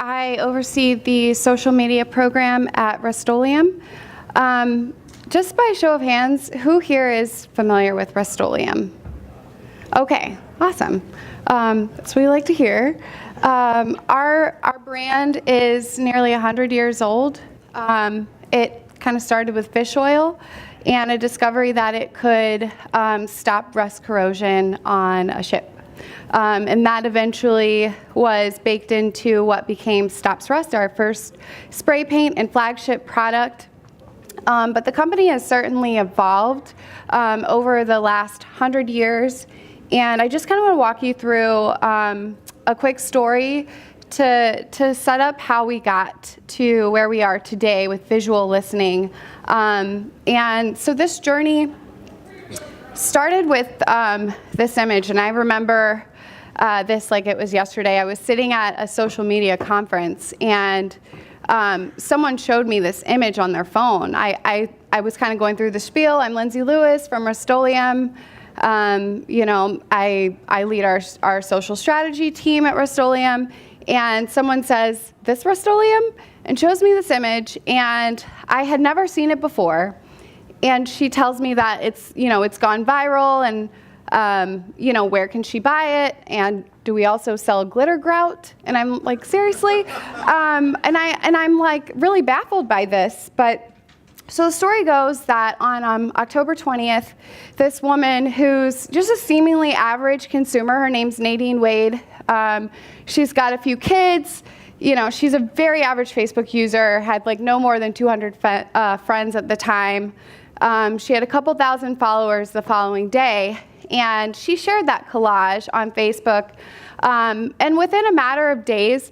I oversee the social media program at Rust Oleum. Just by show of hands, who here is familiar with Rust Oleum? Okay, awesome. That's what we like to hear. Our brand is nearly 100 years old. It kind of started with fish oil and a discovery that it could stop rust corrosion on a ship. And that eventually was baked into what became Stops Rust, our first spray paint and flagship product. But the company has certainly evolved over the last 100 years. And I just kind of want to walk you through a quick story to set up how we got to where we are today with visual listening. And so this journey started with this image, and I remember this like it was yesterday. I was sitting at a social media conference, and someone showed me this image on their phone. I was kind of going through the spiel. I'm Lindsay Lewis from Rust Oleum. I lead our social strategy team at Rust Oleum, and someone says, "This Rust Oleum?" and shows me this image, and I had never seen it before. And she tells me that it's gone viral, and where can she buy it? And do we also sell glitter grout? And I'm like, seriously? And I'm like really baffled by this. But so the story goes that on October 20th, this woman who's just a seemingly average consumer, her name's Nadine Wade. She's got a few kids. She's a very average Facebook user, had like no more than 200 friends at the time. She had a couple thousand followers the following day, and she shared that collage on Facebook. And within a matter of days,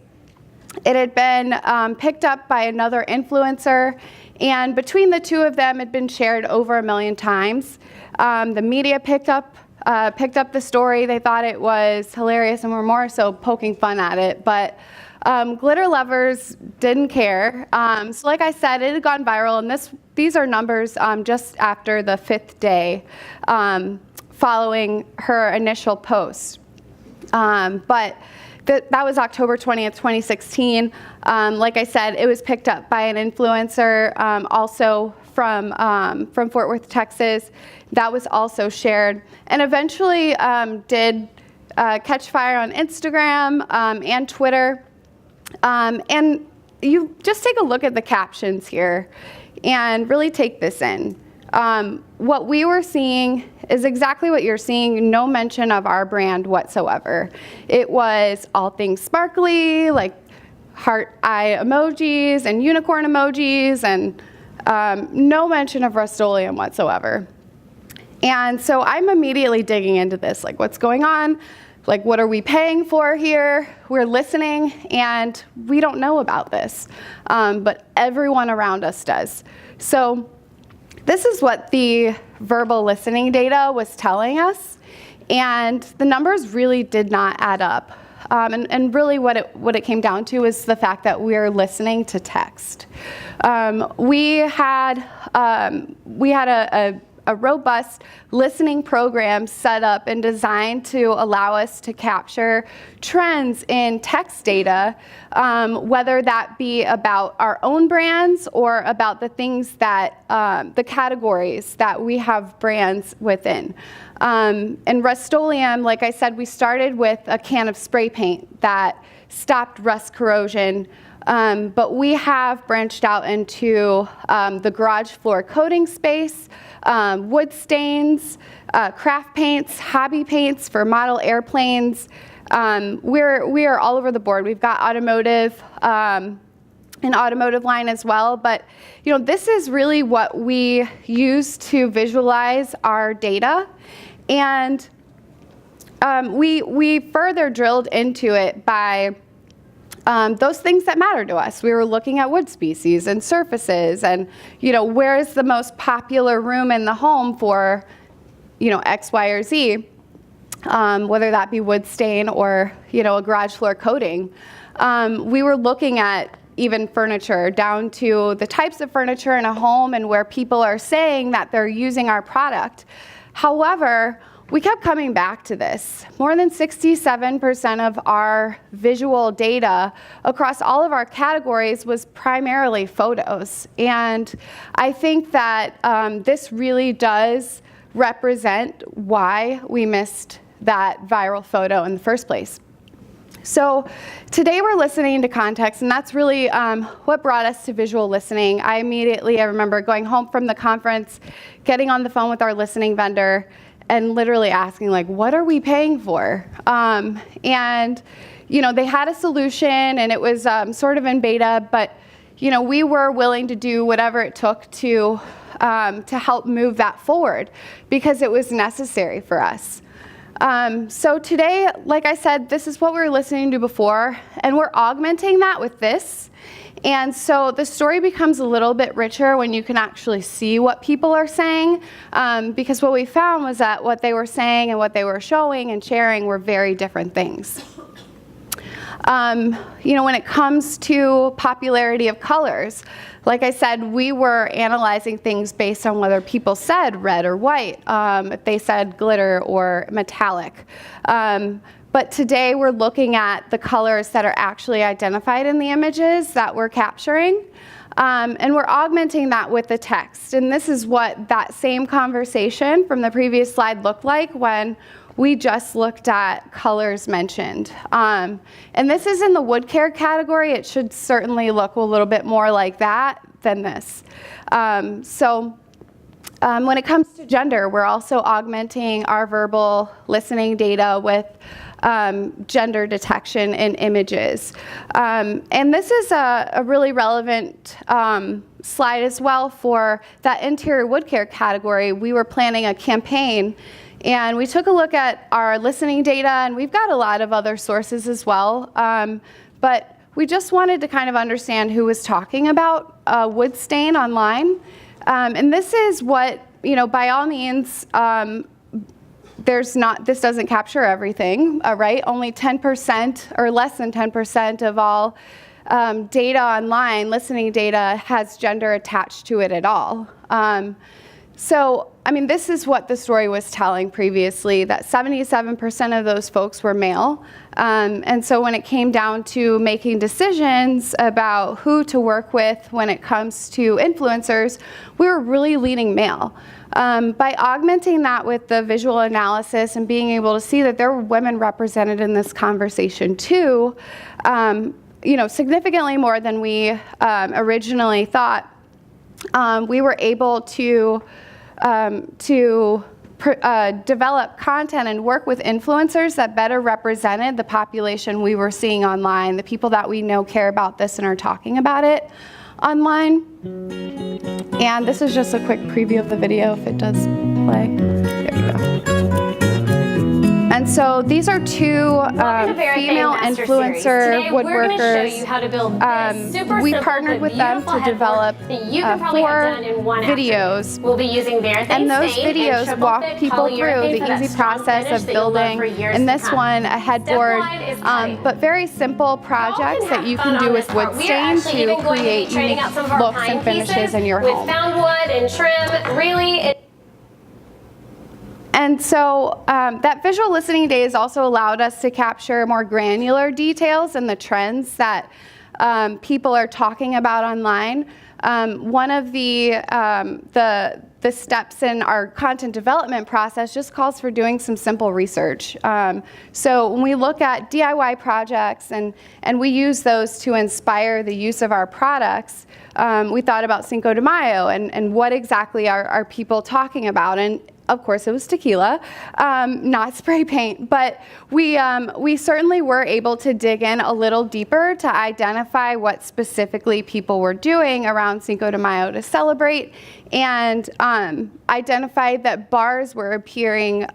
it had been picked up by another influencer, and between the two of them, it had been shared over 1 million times. The media picked up the story. They thought it was hilarious and were more so poking fun at it, but glitter lovers didn't care. So like I said, it had gone viral, and these are numbers just after the 5th day following her initial post. But that was October 20th, 2016. Like I said, it was picked up by an influencer, also from Fort Worth, Texas. That was also shared, and eventually did catch fire on Instagram and Twitter. And you just take a look at the captions here and really take this in. What we were seeing is exactly what you're seeing, no mention of our brand whatsoever. It was all things sparkly, like heart eye emojis and unicorn emojis, and no mention of Rust Oleum whatsoever. And so I'm immediately digging into this, like what's going on? Like, what are we paying for here? We're listening, and we don't know about this, but everyone around us does. So this is what the verbal listening data was telling us, and the numbers really did not add up. And really what it came down to is the fact that we're listening to text. We had a robust listening program set up and designed to allow us to capture trends in text data, whether that be about our own brands or about the things that, the categories that we have brands within. And Rust Oleum, like I said, we started with a can of spray paint that stopped rust corrosion. But we have branched out into the garage floor coating space, wood stains, craft paints, hobby paints for model airplanes. We are all over the board. We've got automotive, an automotive line as well. But this is really what we use to visualize our data, and we further drilled into it by those things that matter to us. We were looking at wood species and surfaces, and where is the most popular room in the home for X, Y, or Z, whether that be wood stain or a garage floor coating. We were looking at even furniture, down to the types of furniture in a home and where people are saying that they're using our product. However, we kept coming back to this. More than 67% of our visual data across all of our categories was primarily photos. And I think that this really does represent why we missed that viral photo in the first place. So today we're listening to context, and that's really what brought us to visual listening. I remember going home from the conference, getting on the phone with our listening vendor, and literally asking, like, what are we paying for? And, they had a solution, and it was sort of in beta, but, we were willing to do whatever it took to help move that forward because it was necessary for us. So today, like I said, this is what we were listening to before, and we're augmenting that with this. And so the story becomes a little bit richer when you can actually see what people are saying, because what we found was that what they were saying and what they were showing and sharing were very different things. When it comes to popularity of colors, like I said, we were analyzing things based on whether people said red or white, if they said glitter or metallic. But today we're looking at the colors that are actually identified in the images that we're capturing. And we're augmenting that with the text. And this is what that same conversation from the previous slide looked like when we just looked at colors mentioned. And this is in the wood care category. It should certainly look a little bit more like that than this. When it comes to gender, we're also augmenting our verbal listening data with gender detection in images. And this is a really relevant slide as well for that interior wood care category. We were planning a campaign, and we took a look at our listening data, and we've got a lot of other sources as well. But we just wanted to kind of understand who was talking about wood stain online. And this is what, by all means, this doesn't capture everything, right? Only 10% or less than 10% of all data online, listening data, has gender attached to it at all. This is what the story was telling previously, that 77% of those folks were male. And so when it came down to making decisions about who to work with when it comes to influencers, we were really leaning male. By augmenting that with the visual analysis and being able to see that there were women represented in this conversation too, significantly more than we originally thought, we were able to develop content and work with influencers that better represented the population we were seeing online, the people that we know care about this and are talking about it online. And this is just a quick preview of the video if it does play. There you go. And so these are two female influencer woodworkers. We partnered with them to develop 4 videos. We'll be using their and those videos walk people through the easy process of building, in this one, a headboard, but very simple projects that you can do with wood stain to create unique looks and finishes in your home. With found wood and trim, really. And so that visual listening days also allowed us to capture more granular details and the trends that people are talking about online. One of the steps in our content development process just calls for doing some simple research. So when we look at DIY projects and we use those to inspire the use of our products, we thought about Cinco de Mayo and what exactly are people talking about. And of course, it was tequila, not spray paint, but we certainly were able to dig in a little deeper to identify what specifically people were doing around Cinco de Mayo to celebrate, and identified that bars were appearing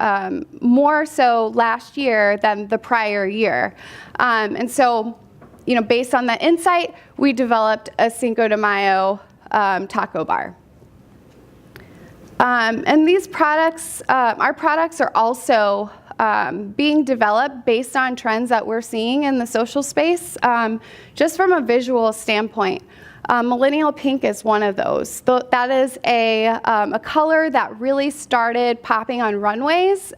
more so last year than the prior year. And so, based on that insight, we developed a Cinco de Mayo taco bar. And these products, our products are also being developed based on trends that we're seeing in the social space, just from a visual standpoint. Millennial pink is one of those. That is a color that really started popping on runways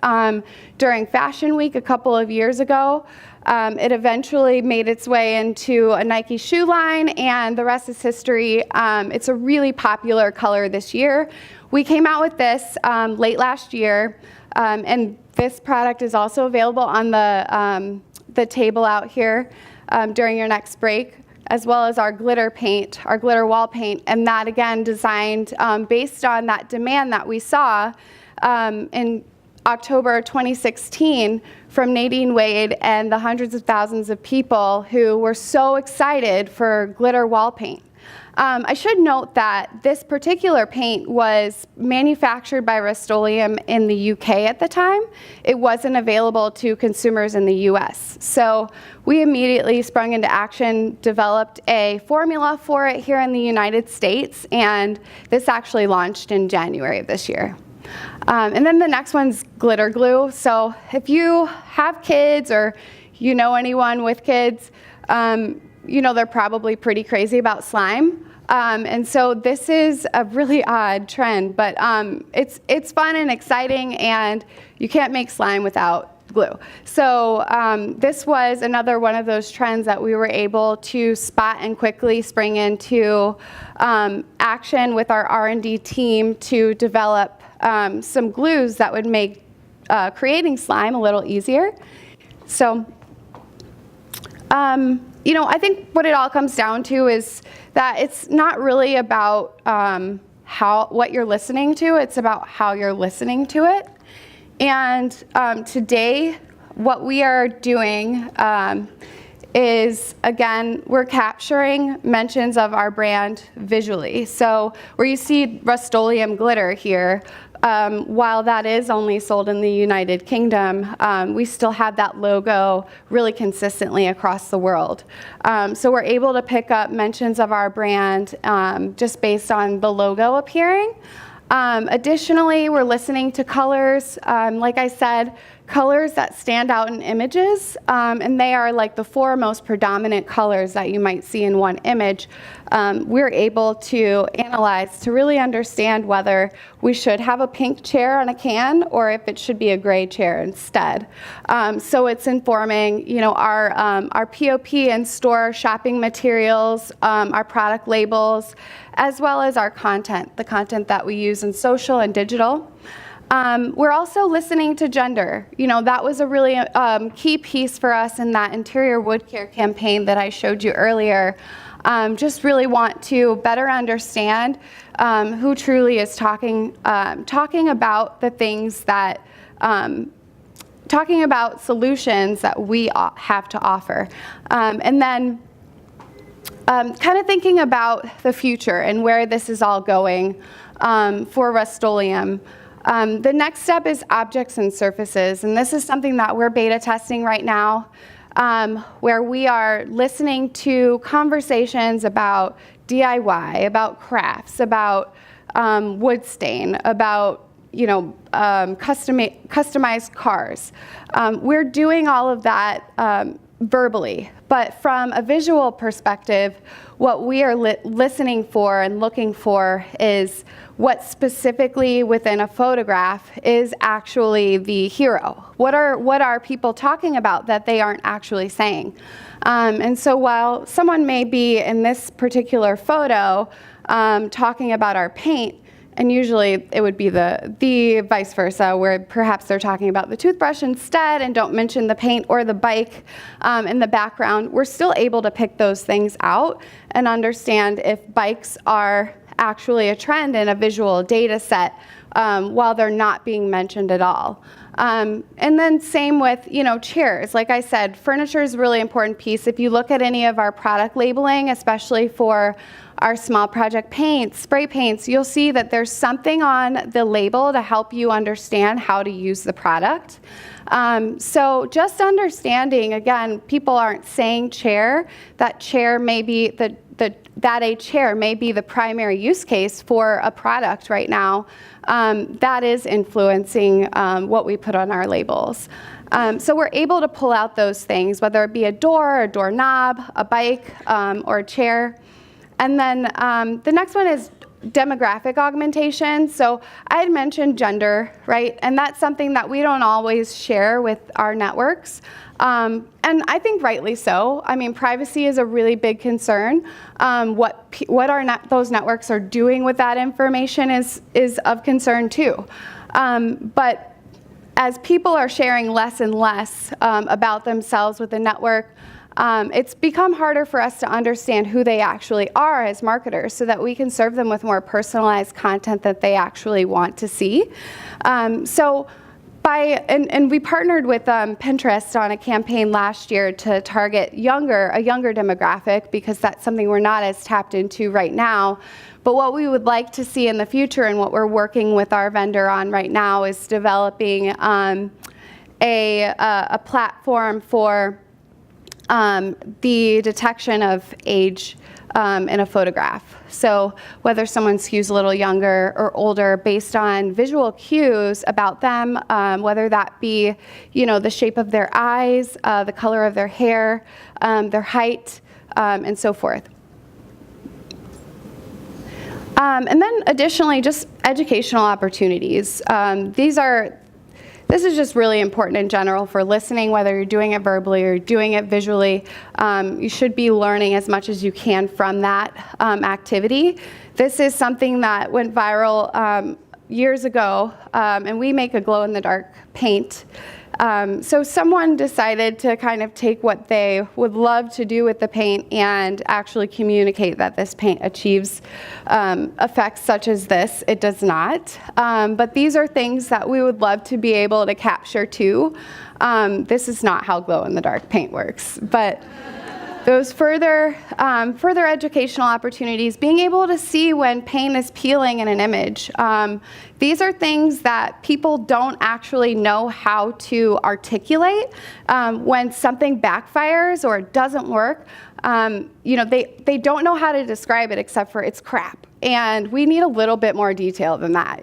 during Fashion Week a couple of years ago. It eventually made its way into a Nike shoe line, and the rest is history. It's a really popular color this year. We came out with this late last year, and this product is also available on the table out here during your next break, as well as our glitter paint, our glitter wall paint, and that again designed based on that demand that we saw in October 2016 from Nadine Wade and the hundreds of thousands of people who were so excited for glitter wall paint. I should note that this particular paint was manufactured by Rust Oleum in the UK at the time. It wasn't available to consumers in the US. So we immediately sprung into action, developed a formula for it here in the United States, and this actually launched in January of this year. And then the next one's glitter glue. So if you have kids or you know anyone with kids, you know they're probably pretty crazy about slime. And so this is a really odd trend, but it's fun and exciting, and you can't make slime without glue. So this was another one of those trends that we were able to spot and quickly spring into action with our R&D team to develop some glues that would make creating slime a little easier. So you know, I think what it all comes down to is that it's not really about what you're listening to, it's about how you're listening to it. And today, what we are doing is, again, we're capturing mentions of our brand visually. So where you see Rust Oleum glitter here, while that is only sold in the United Kingdom, we still have that logo really consistently across the world. So we're able to pick up mentions of our brand just based on the logo appearing. Additionally, we're listening to colors. Like I said, colors that stand out in images, and they are like the four most predominant colors that you might see in one image. We're able to analyze to really understand whether we should have a pink chair on a can or if it should be a gray chair instead. So it's informing, you know, our POP and store shopping materials, our product labels, as well as our content, the content that we use in social and digital. We're also listening to gender. You know, that was a really key piece for us in that interior wood care campaign that I showed you earlier. Just really want to better understand who truly is talking about the things that, talking about solutions that we have to offer. And then kind of thinking about the future and where this is all going for Rust Oleum. The next step is objects and surfaces, and this is something that we're beta testing right now, where we are listening to conversations about DIY, about crafts, about wood stain, about customized cars. We're doing all of that verbally, but from a visual perspective, what we are listening for and looking for is what specifically within a photograph is actually the hero. What are people talking about that they aren't actually saying? And so while someone may be in this particular photo talking about our paint, and usually it would be the vice versa, where perhaps they're talking about the toothbrush instead and don't mention the paint or the bike in the background, we're still able to pick those things out and understand if bikes are actually a trend in a visual data set while they're not being mentioned at all. And then same with, chairs. Like I said, furniture is a really important piece. If you look at any of our product labeling, especially for our small project paints, spray paints, you'll see that there's something on the label to help you understand how to use the product. So just understanding, again, people aren't saying chair, that chair may be that a chair may be the primary use case for a product right now. That is influencing what we put on our labels. So we're able to pull out those things, whether it be a door, a doorknob, a bike, or a chair. And then the next one is demographic augmentation. So I had mentioned gender, right? And that's something that we don't always share with our networks. And I think rightly so. I mean, privacy is a really big concern. What those networks are doing with that information is of concern too. But as people are sharing less and less about themselves with the network, it's become harder for us to understand who they actually are as marketers so that we can serve them with more personalized content that they actually want to see. And we partnered with Pinterest on a campaign last year to target a younger demographic, because that's something we're not as tapped into right now. But what we would like to see in the future, and what we're working with our vendor on right now, is developing a platform for the detection of age in a photograph. So whether someone skews a little younger or older based on visual cues about them, whether that be, the shape of their eyes, the color of their hair, their height, and so forth. And then additionally, just educational opportunities. This is just really important in general for listening, whether you're doing it verbally or doing it visually. You should be learning as much as you can from that activity. This is something that went viral years ago, and we make a glow-in-the-dark paint. So someone decided to kind of take what they would love to do with the paint and actually communicate that this paint achieves effects such as this. It does not. But these are things that we would love to be able to capture too. This is not how glow-in-the-dark paint works. But those further educational opportunities, being able to see when paint is peeling in an image. These are things that people don't actually know how to articulate. When something backfires or doesn't work, they don't know how to describe it except for it's crap. And we need a little bit more detail than that,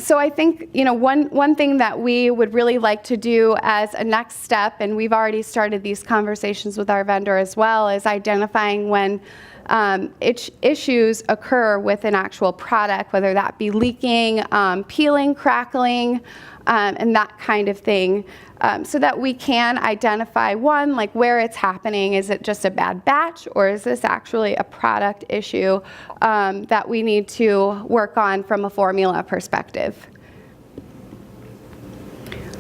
So I think, one thing that we would really like to do as a next step, and we've already started these conversations with our vendor as well, is identifying when issues occur with an actual product, whether that be leaking, peeling, crackling, and that kind of thing, so that we can identify, one, like where it's happening. Is it just a bad batch, or is this actually a product issue that we need to work on from a formula perspective?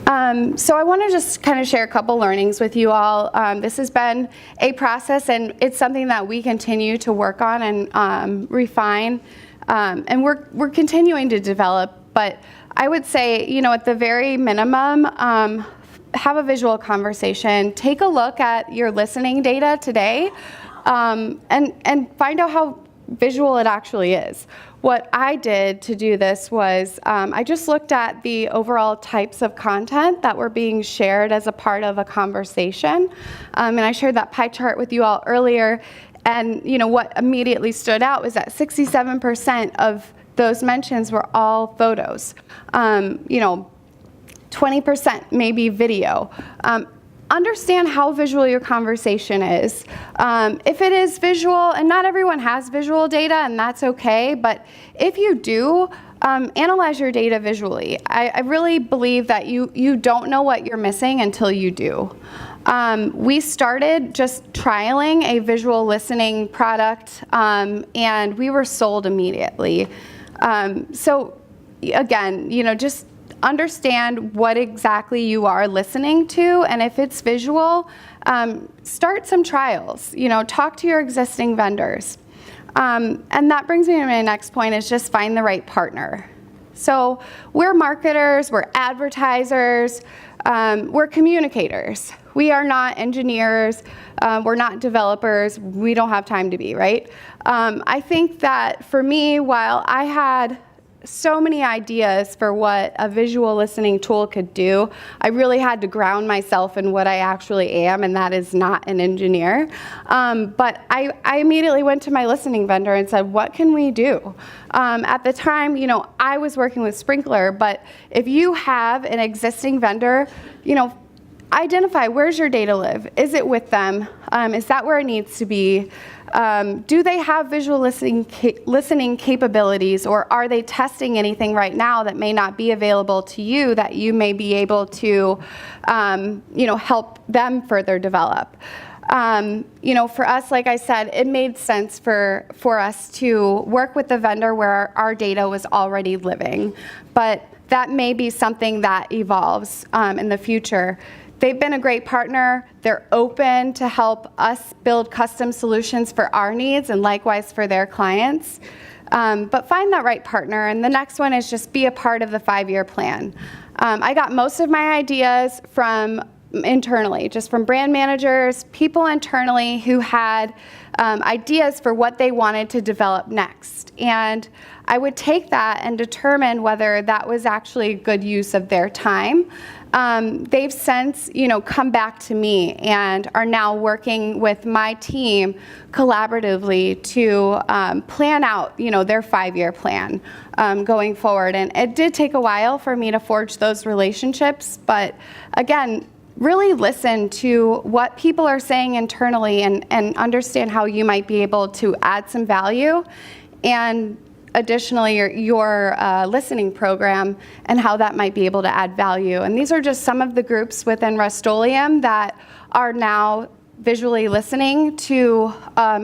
So I want to just kind of share a couple learnings with you all. This has been a process, and it's something that we continue to work on and refine, and we're continuing to develop. But I would say, at the very minimum, have a visual conversation. Take a look at your listening data today, and find out how visual it actually is. What I did to do this was I just looked at the overall types of content that were being shared as a part of a conversation, and I shared that pie chart with you all earlier. And what immediately stood out was that 67% of those mentions were all photos. 20% maybe video. Understand how visual your conversation is. If it is visual, and not everyone has visual data, and that's okay, but if you do, analyze your data visually. I really believe that you don't know what you're missing until you do. We started just trialing a visual listening product, and we were sold immediately. So again, just understand what exactly you are listening to, and if it's visual, start some trials. Talk to your existing vendors. And that brings me to my next point, is just find the right partner. So we're marketers, we're advertisers, we're communicators. we are not engineers, we're not developers, we don't have time to be, right? I think that for me, while I had so many ideas for what a visual listening tool could do, I really had to ground myself in what I actually am, and that is not an engineer. But I immediately went to my listening vendor and said, what can we do? At the time, I was working with Sprinkler, but if you have an existing vendor, identify where's your data live. Is it with them? Is that where it needs to be? Do they have visual listening capabilities, or are they testing anything right now that may not be available to you that you may be able to, help them further develop? For us, like I said, it made sense for us to work with the vendor where our data was already living, but that may be something that evolves in the future. They've been a great partner. They're open to help us build custom solutions for our needs and likewise for their clients. But find that right partner. And the next one is just be a part of the 5-year plan. I got most of my ideas from internally, just from brand managers, people internally who had ideas for what they wanted to develop next. And I would take that and determine whether that was actually a good use of their time. They've since, come back to me and are now working with my team collaboratively to plan out, their 5-year plan going forward. And it did take a while for me to forge those relationships, but again, really listen to what people are saying internally and understand how you might be able to add some value. And additionally, your listening program and how that might be able to add value. And these are just some of the groups within Rust Oleum that are now visually listening to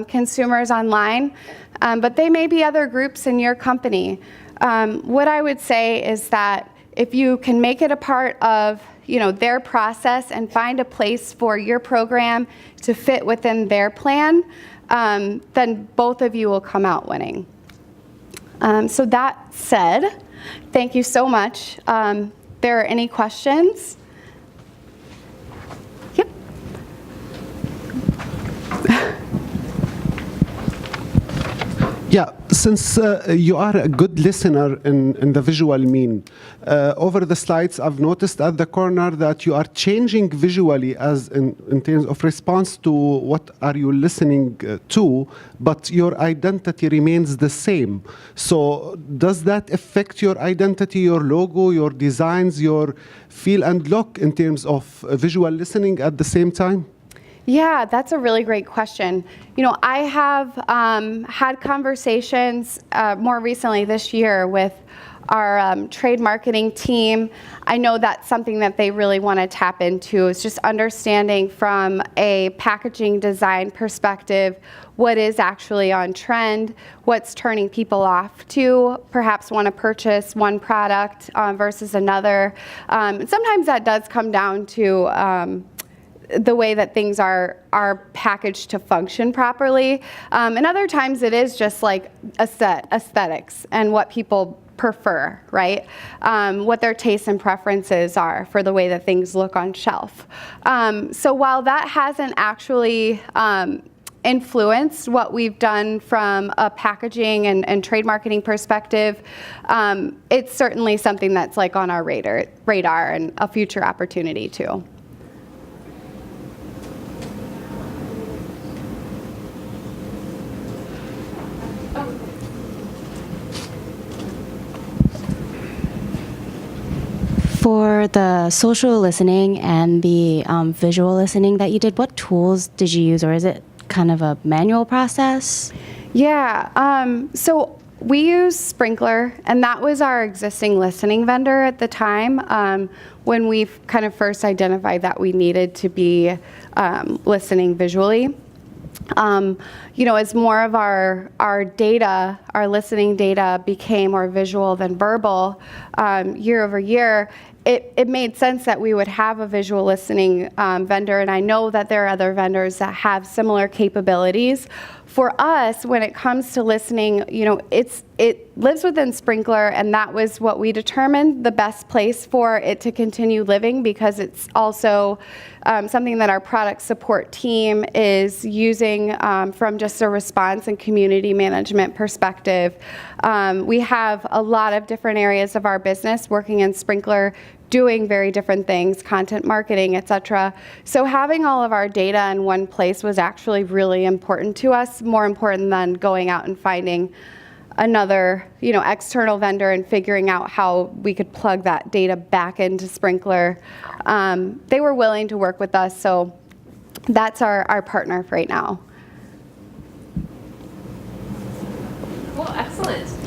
consumers online, but they may be other groups in your company. What I would say is that if you can make it a part of their process and find a place for your program to fit within their plan, then both of you will come out winning. So that said, thank you so much. There are any questions? Yep. Yeah, since you are a good listener in the visual mean, over the slides I've noticed at the corner that you are changing visually as in terms of response to what are you listening to, but your identity remains the same. So does that affect your identity, your logo, your designs, your feel and look in terms of visual listening at the same time? Yeah, that's a really great question. I have had conversations more recently this year with our trade marketing team. I know that's something that they really want to tap into, is just understanding from a packaging design perspective what is actually on trend, what's turning people off to perhaps want to purchase one product versus another. Sometimes that does come down to the way that things are packaged to function properly. And other times it is just like aesthetics and what people prefer, right? What their tastes and preferences are for the way that things look on shelf. So while that hasn't actually influenced what we've done from a packaging and trade marketing perspective, it's certainly something that's like on our radar and a future opportunity too. For the social listening and the visual listening that you did, what tools did you use, or is it kind of a manual process? Yeah, so we use Sprinkler, and that was our existing listening vendor at the time when we kind of first identified that we needed to be listening visually. As more of our data, our listening data became more visual than verbal year over year, it made sense that we would have a visual listening vendor, and I know that there are other vendors that have similar capabilities, for us, when it comes to listening, it lives within Sprinkler, and that was what we determined the best place for it to continue living, because it's also something that our product support team is using from just a response and community management perspective. We have a lot of different areas of our business working in Sprinkler, doing very different things, content marketing, etc. So having all of our data in one place was actually really important to us, more important than going out and finding another, external vendor and figuring out how we could plug that data back into Sprinkler. They were willing to work with us, so that's our partner right now. Cool, excellent.